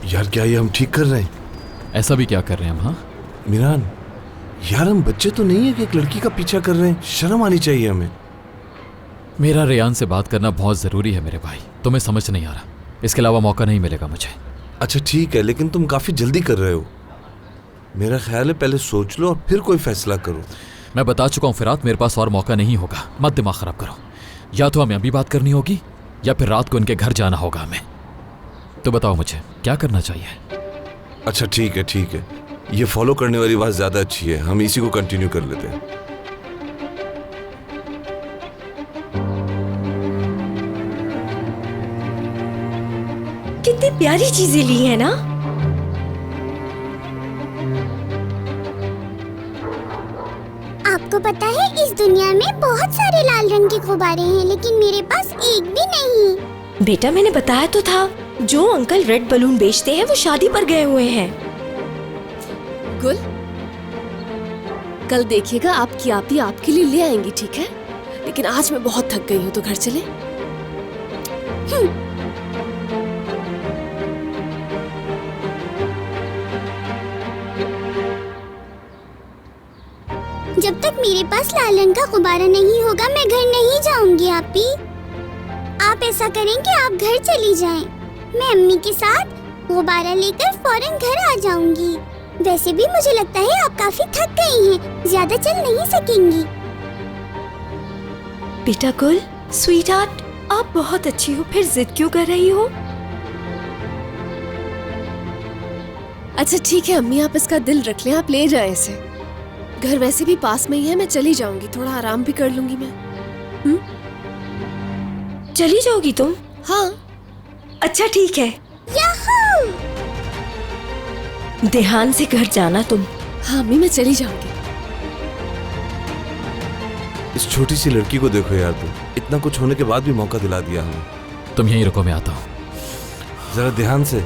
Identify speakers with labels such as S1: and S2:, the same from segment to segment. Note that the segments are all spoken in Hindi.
S1: यार क्या ये हम ठीक कर रहे हैं?
S2: ऐसा भी क्या कर रहे हैं हम? हाँ
S1: मिरान, यार हम बच्चे तो नहीं है कि एक लड़की का पीछा कर रहे हैं। शर्म आनी चाहिए हमें।
S2: मेरा रेयान से बात करना बहुत जरूरी है मेरे भाई, तुम्हें समझ नहीं आ रहा। इसके अलावा मौका नहीं मिलेगा मुझे।
S1: अच्छा ठीक है, लेकिन तुम काफी जल्दी कर रहे हो। मेरा ख्याल है पहले सोच लो और फिर कोई फैसला करो।
S2: मैं बता चुका हूँ फिरात, मेरे पास और मौका नहीं होगा। मत दिमाग खराब करो। या तो हमें अभी बात करनी होगी या फिर रात को इनके घर जाना होगा हमें। तो बताओ मुझे क्या करना चाहिए?
S1: अच्छा ठीक है ठीक है, ये फॉलो करने वाली बात ज्यादा अच्छी है। हम इसी को कंटिन्यू कर लेते हैं।
S3: कितनी प्यारी चीजें ली है ना।
S4: आपको पता है इस दुनिया में बहुत सारे लाल रंग के गुब्बारे हैं, लेकिन मेरे पास एक भी नहीं।
S3: बेटा मैंने बताया तो था, जो अंकल रेड बलून बेचते हैं वो शादी पर गए हुए हैं।
S5: गुल, कल देखिएगा आपकी आप ही आपके लिए ले आएंगी, ठीक है? लेकिन आज मैं बहुत थक गई हूँ, तो घर चले।
S4: जब तक मेरे पास लाल रंग का गुब्बारा नहीं होगा मैं घर नहीं जाऊंगी। आपी, आप ऐसा करें कि आप घर चली जाएं। मैं अम्मी के साथ गुब्बारा लेकर फौरन घर आ जाऊंगी। वैसे भी मुझे लगता है आप काफी थक गई हैं, ज्यादा चल नहीं सकेंगी।
S3: बेटा गुल, स्वीट हार्ट, आप बहुत अच्छी हो, फिर जिद क्यों कर रही हो?
S5: अच्छा ठीक है अम्मी, आप इसका दिल रख लें, आप ले जाएं इसे। घर वैसे भी पास में ही है, मैं चली जाऊंगी, थोड़ा आराम भी कर लूंगी मैं।
S3: चली जाओगी तुम?
S5: हाँ।
S3: अच्छा ठीक है।
S4: याहू!
S3: ध्यान से घर जाना तुम।
S5: हाँ अम्मी, मैं चली जाऊंगी।
S1: इस छोटी सी लड़की को देखो यार, तुम इतना कुछ होने के बाद भी मौका दिला दिया हमें।
S2: तुम यहीं रुको, मैं आता हूँ।
S1: जरा ध्यान से।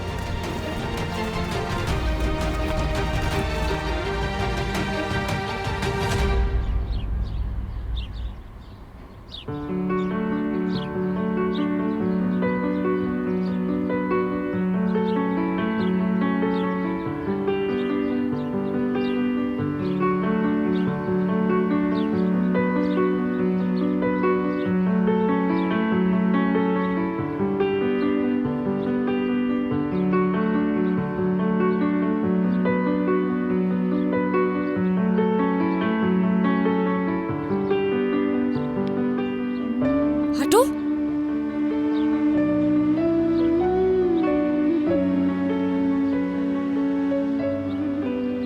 S5: हटो।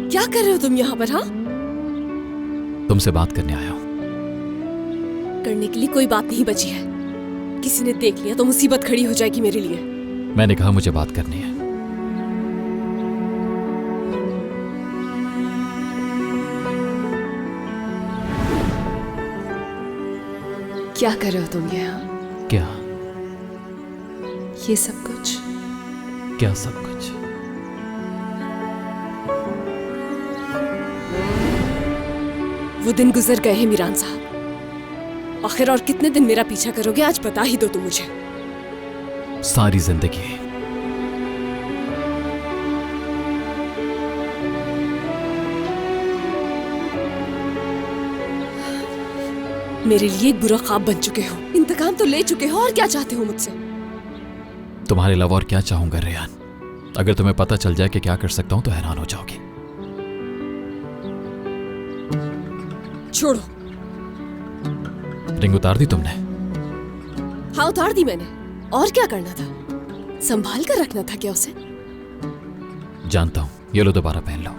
S5: क्या कर रहे हो तुम यहाँ पर? हाँ,
S2: तुमसे बात करने आया हूँ।
S5: करने के लिए कोई बात नहीं बची है। किसी ने देख लिया तो मुसीबत खड़ी हो जाएगी मेरे लिए।
S2: मैंने कहा मुझे बात करनी है।
S5: क्या कर रहे हो तुम यहाँ?
S2: क्या?
S5: ये सब कुछ?
S2: क्या सब कुछ?
S5: वो दिन गुजर गए हैं मीरान साहब। आखिर और कितने दिन मेरा पीछा करोगे? आज बता ही दो तुम मुझे।
S2: सारी जिंदगी।
S5: मेरे लिए एक बुरा ख्वाब बन चुके हो। इंतकाम तो ले चुके हो, और क्या चाहते हो मुझसे?
S2: तुम्हारे अलावा और क्या चाहूंगा रेयान? अगर तुम्हें पता चल जाए कि क्या कर सकता हूं तो हैरान हो जाओगी।
S5: छोड़ो।
S2: रिंग उतार दी तुमने?
S5: हाँ उतार दी मैंने। और क्या करना था? संभाल कर रखना था क्या उसे?
S2: जानता हूं। ये लो, दोबारा पहन लो।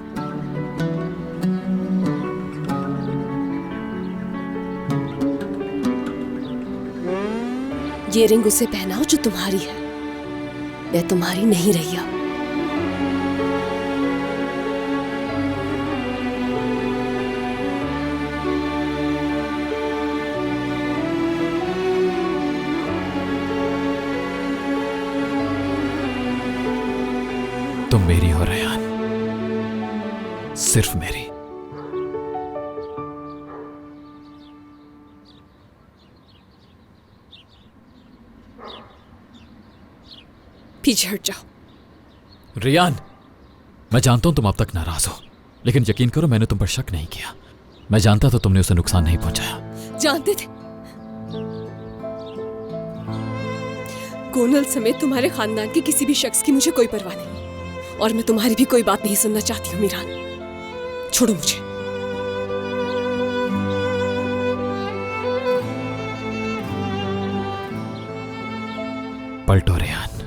S5: ये रिंग उसे पहनाओ जो तुम्हारी है। मैं तुम्हारी नहीं रही अब।
S2: तुम मेरी हो रेयान, सिर्फ मेरी।
S5: पीछे हट जाओ।
S2: रियान, मैं जानता हूं तुम अब तक नाराज हो, लेकिन यकीन करो मैंने तुम पर शक नहीं किया। मैं जानता था तुमने उसे नुकसान नहीं पहुंचाया।
S5: जानते थे? कोनल समेत तुम्हारे खानदान के किसी भी शख्स की मुझे कोई परवाह नहीं, और मैं तुम्हारी भी कोई बात नहीं सुनना चाहती हूँ मीरान। छोड़ो मुझे।
S2: पलटो रियान।